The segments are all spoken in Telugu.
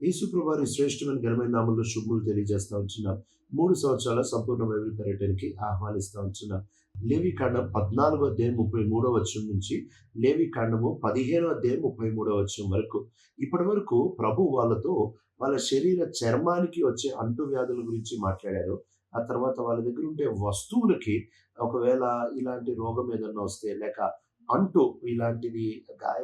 యేసుప్రభు వారి శ్రేష్టమైన ఘనమైన నామంలో శుభములు తెలియజేస్తా ఉంటున్నాం. 3 సంవత్సరాల సంపూర్ణ బైబిల్ పర్యటనకి ఆహ్వానిస్తా ఉంటున్నాం. లేవికాండం 14వ అధ్యాయం 33వ వచనం నుంచి లేవికాండము 15వ అధ్యాయం 33వ వచనం వరకు ఇప్పటి వరకు ప్రభు వాళ్ళతో వాళ్ళ శరీర చర్మానికి వచ్చే అంటువ్యాధుల గురించి మాట్లాడారు. ఆ తర్వాత వాళ్ళ దగ్గర ఉండే వస్తువులకి ఒకవేళ ఇలాంటి రోగం ఏదన్నా వస్తే లేక అంటు ఇలాంటిది గాయ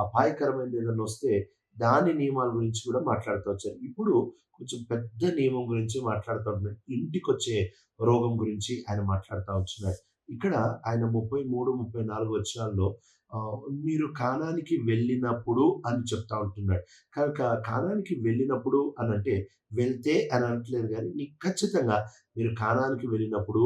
అపాయకరమైనది ఏదన్నా వస్తే దాని నియమాల గురించి కూడా మాట్లాడుతూ వచ్చారు. ఇప్పుడు కొంచెం పెద్ద నియమం గురించి మాట్లాడుతూ ఉంటున్నాడు. ఇంటికొచ్చే రోగం గురించి ఆయన మాట్లాడుతూ వచ్చినాడు. ఇక్కడ ఆయన 33, 34 వచనాల్లో మీరు కానానికి వెళ్ళినప్పుడు అని చెప్తా ఉంటున్నాడు. కనుక కానానికి వెళ్ళినప్పుడు అనంటే వెళ్తే అని అనట్లేదు గానీ ఖచ్చితంగా మీరు కానానికి వెళ్ళినప్పుడు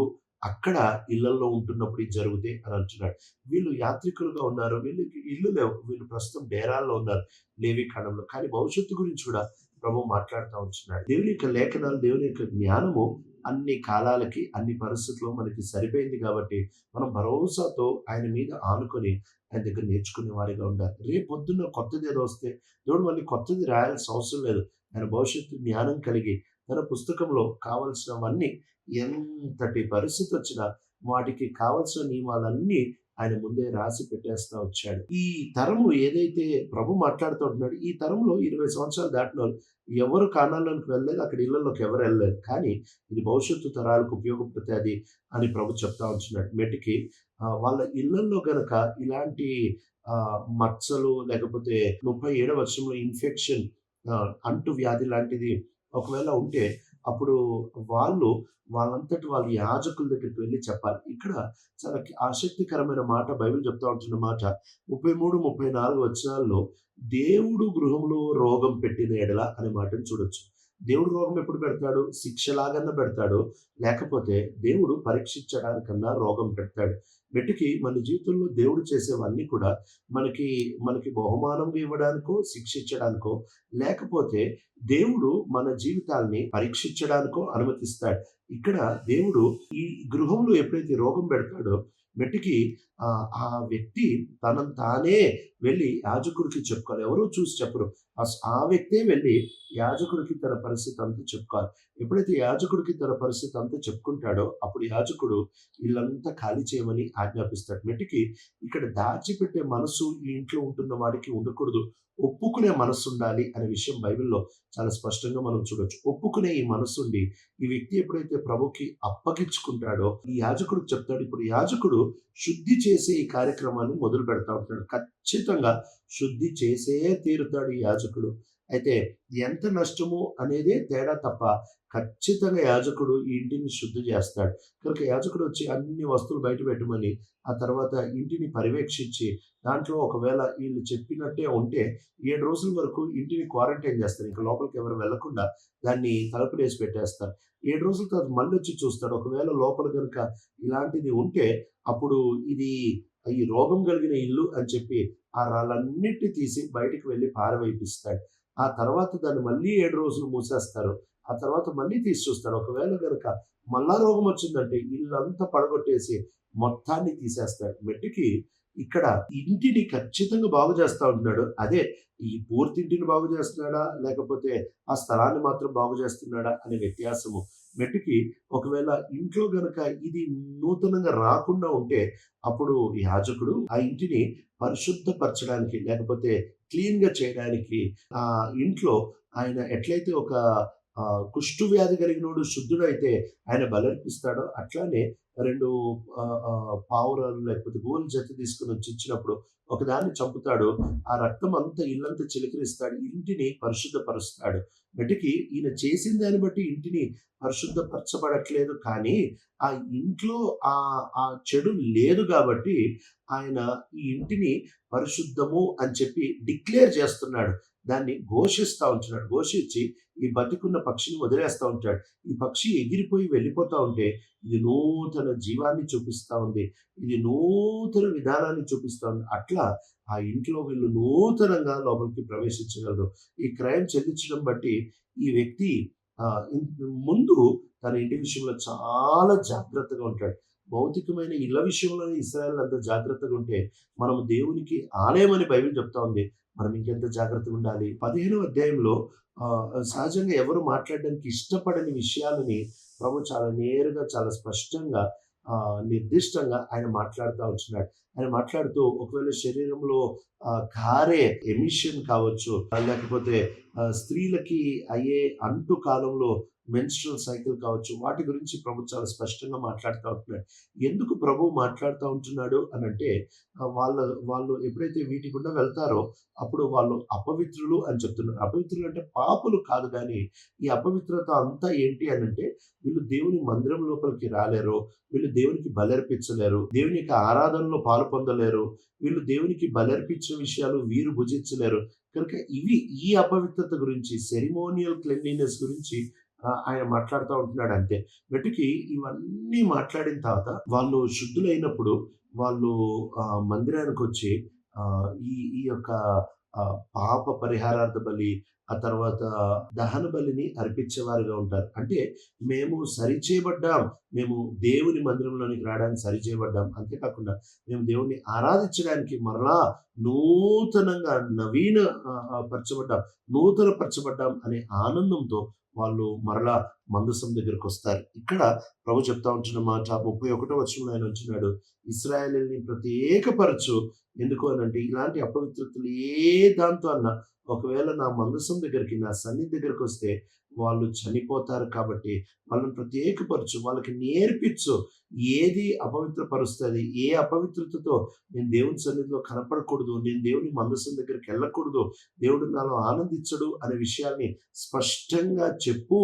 అక్కడ ఇళ్లల్లో ఉంటున్నప్పుడు ఇది జరుగుతాయి అని అంటున్నాడు. వీళ్ళు యాత్రికులుగా ఉన్నారు. వీళ్ళకి ఇల్లు లేవు. వీళ్ళు ప్రస్తుతం డేరాల్లో ఉన్నారు లేవీకాండంలో. కానీ భవిష్యత్తు గురించి కూడా ప్రభువు మాట్లాడుతూ ఉంటున్నాడు. దేవుని యొక్క లేఖనాలు, దేవుని యొక్క జ్ఞానము అన్ని కాలాలకి, అన్ని పరిస్థితుల్లో మనకి సరిపోయింది కాబట్టి మనం భరోసాతో ఆయన మీద ఆనుకొని ఆయన దగ్గర నేర్చుకునే వారిగా ఉండాలి. రేపొద్దున్న కొత్తది ఏదో వస్తే దేవుడు మళ్ళీ కొత్తది రాయాల్సిన అవసరం లేదు. ఆయన భవిష్యత్తు జ్ఞానం కలిగి తన పుస్తకంలో కావలసినవన్నీ ఎంతటి పరిస్థితి వచ్చినా వాటికి కావలసిన నియమాలన్నీ ఆయన ముందే రాసి పెట్టేస్తా వచ్చాడు. ఈ తరము ఏదైతే ప్రభు మాట్లాడుతూ ఉంటున్నాడు, ఈ తరంలో 20 సంవత్సరాలు దాటిన వాళ్ళు ఎవరు కానాల్లోకి వెళ్ళలేదు, అక్కడ ఇళ్లలోకి ఎవరు వెళ్ళలేదు. కానీ ఇది భవిష్యత్తు తరాలకు ఉపయోగపడుతుంది అని ప్రభు చెప్తా ఉంటున్నాడు. మెటికి వాళ్ళ ఇళ్లల్లో గనక ఇలాంటి మచ్చలు లేకపోతే 37వ వచనంలో ఇన్ఫెక్షన్ అంటు వ్యాధి లాంటిది ఒకవేళ ఉంటే అప్పుడు వాళ్ళంతటి వాళ్ళు యాజకుల దగ్గరికి వెళ్ళి చెప్పాలి. ఇక్కడ చాలా ఆసక్తికరమైన మాట బైబిల్ చెప్తా ఉంటున్న మాట 33, 34 వచనాల్లో దేవుడు గృహంలో రోగం పెట్టిన ఎడల అనే మాటను చూడొచ్చు. దేవుడు రోగం ఎప్పుడు పెడతాడు? శిక్షలాగన్నా పెడతాడు. లేకపోతే దేవుడు పరీక్షించడానికన్నా రోగం పెడతాడు. మెట్టుకి మన జీవితంలో దేవుడు చేసేవన్నీ కూడా మనకి మనకి బహుమానంగా ఇవ్వడానికో, శిక్షించడానికో, లేకపోతే దేవుడు మన జీవితాల్ని పరీక్షించడానికో అనుమతిస్తాడు. ఇక్కడ దేవుడు ఈ గృహంలో ఎప్పుడైతే రోగం పెడతాడో మెట్టికి ఆ వ్యక్తి తనను తానే వెళ్ళి యాజకుడికి చెప్పుకోవాలి. ఎవరో చూసి చెప్పరు. ఆ వ్యక్తే వెళ్ళి యాజకుడికి తన పరిస్థితి అంతా చెప్పుకోవాలి. ఎప్పుడైతే యాజకుడికి తన పరిస్థితి అంతా చెప్పుకుంటాడో అప్పుడు యాజకుడు ఇల్లంతా ఖాళీ చేయమని ఆజ్ఞాపిస్తాడు. మెట్టికి ఇక్కడ దాచిపెట్టే మనసు ఈ ఇంట్లో ఉంటున్న వాడికి ఉండకూడదు. ఒప్పుకునే మనసు ఉండాలి అనే విషయం బైబిల్లో చాలా స్పష్టంగా మనం చూడొచ్చు. ఒప్పుకునే ఈ మనసుండి ఈ వ్యక్తి ఎప్పుడైతే ప్రభుకి అప్పగించుకుంటాడో ఈ యాజకుడికి చెప్తాడు. ఇప్పుడు యాజకుడు శుద్ధి చేసే ఈ కార్యక్రమాన్ని మొదలు పెడతా ఉంటాడు. ఖచ్చితంగా శుద్ధి చేసే తీరుతాడు ఈ యాజకుడు. అయితే ఎంత నష్టము అనేదే తేడా తప్ప ఖచ్చితంగా యాజకుడు ఈ ఇంటిని శుద్ధి చేస్తాడు. కనుక యాజకుడు వచ్చి అన్ని వస్తువులు బయట పెట్టమని ఆ తర్వాత ఇంటిని పర్యవేక్షించి దాంట్లో ఒకవేళ వీళ్ళు చెప్పినట్టే ఉంటే 7 రోజుల వరకు ఇంటిని క్వారంటైన్ చేస్తారు. ఇంకా లోపలికి ఎవరు వెళ్లకుండా దాన్ని తలుపులు వేసి పెట్టేస్తారు. 7 రోజుల తర్వాత మళ్ళీ వచ్చి చూస్తాడు. ఒకవేళ లోపల కనుక ఇలాంటిది ఉంటే అప్పుడు ఇది ఈ రోగం కలిగిన ఇల్లు అని చెప్పి ఆ రాళ్ళన్నిటిని తీసి బయటికి వెళ్ళి పారవేపిస్తాడు. ఆ తర్వాత దాన్ని మళ్ళీ 7 రోజులు మూసేస్తారు. ఆ తర్వాత మళ్ళీ తీసి చూస్తాడు. ఒకవేళ గనక మళ్ళా రోగం వచ్చిందంటే ఇల్లంతా పడగొట్టేసి మొత్తాన్ని తీసేస్తాడు. మెట్టికి ఇక్కడ ఇంటిని ఖచ్చితంగా బాగు చేస్తా ఉంటున్నాడు. అదే ఈ పూర్తి ఇంటిని బాగు చేస్తున్నాడా లేకపోతే ఆ స్థలాన్ని మాత్రం బాగు చేస్తున్నాడా అనే వ్యత్యాసము. మెట్టికి ఒకవేళ ఇంట్లో గనక ఇది నూతనంగా రాకుండా ఉంటే అప్పుడు యాజకుడు ఆ ఇంటిని పరిశుద్ధపరచడానికి లేకపోతే క్లీన్‌గా చేయడానికి ఆ ఇంట్లో ఆయన ఎట్లయితే ఒక కుష్టు వ్యాధి కలిగినోడు శుద్ధుడైతే ఆయన బలర్పిస్తాడో అట్లానే 2 పావురాలు లేకపోతే గోలు జత తీసుకొని వచ్చి ఇచ్చినప్పుడు ఒకదాన్ని చంపుతాడు. ఆ రక్తం అంతా ఇల్లంతా చిలకరిస్తాడు. ఇంటిని పరిశుద్ధపరుస్తాడు. మటికి ఈయన చేసిన దాన్ని బట్టి ఇంటిని పరిశుద్ధపరచబడట్లేదు. కానీ ఆ ఇంట్లో ఆ చెడు లేదు కాబట్టి ఆయన ఈ ఇంటిని పరిశుద్ధము అని చెప్పి డిక్లేర్ చేస్తున్నాడు. దాన్ని ఘోషిస్తా ఉంటున్నాడు. ఘోషించి ఈ బతికున్న పక్షిని వదిలేస్తా ఉంటాడు. ఈ పక్షి ఎగిరిపోయి వెళ్ళిపోతా ఉంటే ఇది నూతన జీవాన్ని చూపిస్తా ఉంది. ఇది నూతన విధానాన్ని చూపిస్తా ఉంది. అట్లా ఆ ఇంట్లో వీళ్ళు నూతనంగా లోపలికి ప్రవేశించగలరు. ఈ క్రయం చెల్లించడం బట్టి ఈ వ్యక్తి ముందు తన ఇంటి విషయంలో చాలా జాగ్రత్తగా ఉంటాడు. భౌతికమైన ఇళ్ళ విషయంలోనే ఇశ్రాయేల్ అంత జాగ్రత్తగా ఉంటే, మనము దేవునికి ఆలయం అని బైబిల్ చెప్తా ఉంది. మనం ఇంకెంత జాగ్రత్తగా ఉండాలి. 15వ అధ్యాయంలో సహజంగా ఎవరు మాట్లాడడానికి ఇష్టపడని విషయాలని ప్రభు చాలా నేరుగా, చాలా స్పష్టంగా, నిర్దిష్టంగా ఆయన మాట్లాడుతా ఉంటున్నాడు. ఆయన మాట్లాడుతూ ఒకవేళ శరీరంలో కారే ఎమిషన్ కావచ్చు, లేకపోతే స్త్రీలకి అయ్యే అంటు కాలంలో మెన్స్ట్రువల్ సైకిల్ కావచ్చు, వాటి గురించి ప్రభు చాలా స్పష్టంగా మాట్లాడుతూ ఉంటున్నాడు. ఎందుకు ప్రభు మాట్లాడుతూ ఉంటున్నాడు అనంటే, వాళ్ళు ఎప్పుడైతే వీటి గుండా వెళ్తారో అప్పుడు వాళ్ళు అపవిత్రులు అని చెప్తున్నారు. అపవిత్రులు అంటే పాపులు కాదు, కానీ ఈ అపవిత్రత అంతా ఏంటి అనంటే, వీళ్ళు దేవుని మందిరం లోపలికి రాలేరు, వీళ్ళు దేవునికి బలర్పించలేరు, దేవుని యొక్క ఆరాధనలో పాలు పొందలేరు, వీళ్ళు దేవునికి బలర్పించిన విషయాలు వీరు భుజించలేరు. కనుక ఈ అపవిత్రత గురించి, సెరిమోనియల్ క్లెన్లీనెస్ గురించి ఆయన మాట్లాడుతూ ఉంటున్నాడు అంతే. వెటికి ఇవన్నీ మాట్లాడిన తర్వాత వాళ్ళు శుద్ధులైనప్పుడు వాళ్ళు మందిరానికి వచ్చి ఈ ఈ యొక్క పాప పరిహారార్థ బలి, ఆ తర్వాత దహన బలిని అర్పించేవారుగా ఉంటారు. అంటే మేము సరిచేయబడ్డాం, మేము దేవుని మందిరంలోనికి రావడానికి సరిచేయబడ్డాం. అంతేకాకుండా మేము దేవుణ్ణి ఆరాధించడానికి మరలా నూతనంగా నవీన పరచబడ్డాం, నూతన పరచబడ్డాం అనే ఆనందంతో వాళ్ళు మరలా మందసం దగ్గరకు వస్తారు. ఇక్కడ ప్రభు చెప్తా ఉంటున్న మాట 31వ వచనంలో ఆయన ఉంటున్నాడు, ఇశ్రాయేలుని ప్రత్యేకపరచు. ఎందుకు అనంటే, ఇలాంటి అపవిత్రతలు ఏ దాంతో అన్నా ఒకవేళ నా మందసం దగ్గరికి, నా సన్నిధి దగ్గరికి వస్తే వాళ్ళు చనిపోతారు. కాబట్టి వాళ్ళని ప్రత్యేకపరచు, వాళ్ళకి నేర్పించు ఏది అపవిత్రపరుస్తుంది, ఏ అపవిత్రతతో నేను దేవుని సన్నిధిలో కనపడకూడదు, నేను దేవుని మందసం దగ్గరికి వెళ్ళకూడదు, దేవుడు నాలో ఆనందించడు అనే విషయాన్ని స్పష్టంగా చెప్పు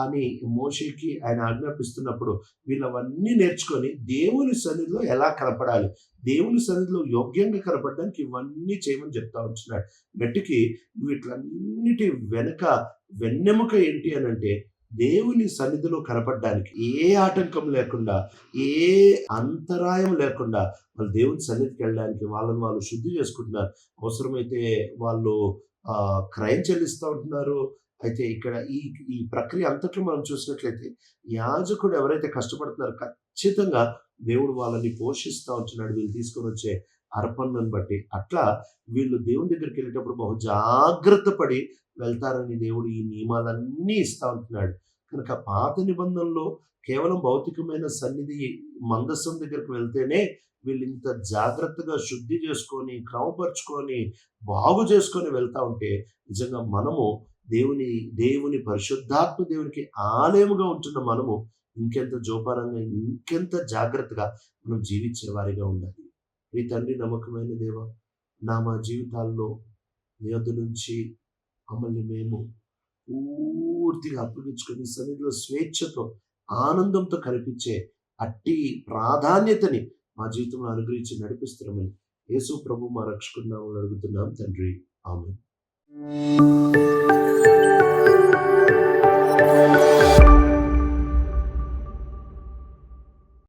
అని మోషేకి ఆయన ఆజ్ఞాపిస్తున్నప్పుడు వీళ్ళవన్నీ నేర్చుకొని దేవుని సన్నిధిలో ఎలా కనపడాలి, దేవుని సన్నిధిలో యోగ్యంగా కనపడడానికి ఇవన్నీ చేయమని చెప్తా ఉంటున్నాడు. గట్టికి వీటిలన్నిటి వెనక వెన్నెముక ఏంటి అనంటే, దేవుని సన్నిధిలో కనపడడానికి ఏ ఆటంకం లేకుండా, ఏ అంతరాయం లేకుండా వాళ్ళు దేవుని సన్నిధికి వెళ్ళడానికి వాళ్ళని వాళ్ళు శుద్ధి చేసుకుంటున్నారు. అవసరమైతే వాళ్ళు క్రయం చెల్లిస్తూ ఉంటున్నారు. అయితే ఇక్కడ ఈ ఈ ప్రక్రియ అంతట్లో మనం చూసినట్లయితే, యాజకుడు ఎవరైతే కష్టపడుతున్నారో ఖచ్చితంగా దేవుడు వాళ్ళని పోషిస్తూ ఉంటున్నాడు, వీళ్ళు తీసుకొని వచ్చే అర్పణను బట్టి. అట్లా వీళ్ళు దేవుని దగ్గరికి వెళ్ళేటప్పుడు బహు జాగ్రత్త పడి వెళ్తారని దేవుడు ఈ నియమాలన్నీ ఇస్తా ఉంటున్నాడు. కనుక పాత నిబంధనలో కేవలం భౌతికమైన సన్నిధి మందసం దగ్గరికి వెళ్తేనే వీళ్ళు ఇంత జాగ్రత్తగా శుద్ధి చేసుకొని, క్రమపరుచుకొని, బాగు చేసుకొని వెళ్తా ఉంటే, నిజంగా మనము దేవుని పరిశుద్ధాత్మ దేవునికి ఆలయముగా ఉంటున్న మనము ఇంకెంత జోపానంగా, ఇంకెంత జాగ్రత్తగా మనం జీవించే వారిగా ఉండాలి. మీ తండ్రి నమ్మకమైన దేవ, మా జీవితాల్లో నీ యొద్ద నుంచి మమ్మల్ని మేము పూర్తిగా అప్పగించుకొని సన్నిధిలో స్వేచ్ఛతో, ఆనందంతో కనిపించే అట్టి ప్రాధాన్యతని మా జీవితంలో అనుగ్రహించి నడిపిస్తున్నామని యేసు ప్రభు మా రక్షకుడి నామములో అడుగుతున్నాం తండ్రి. ఆమేన్.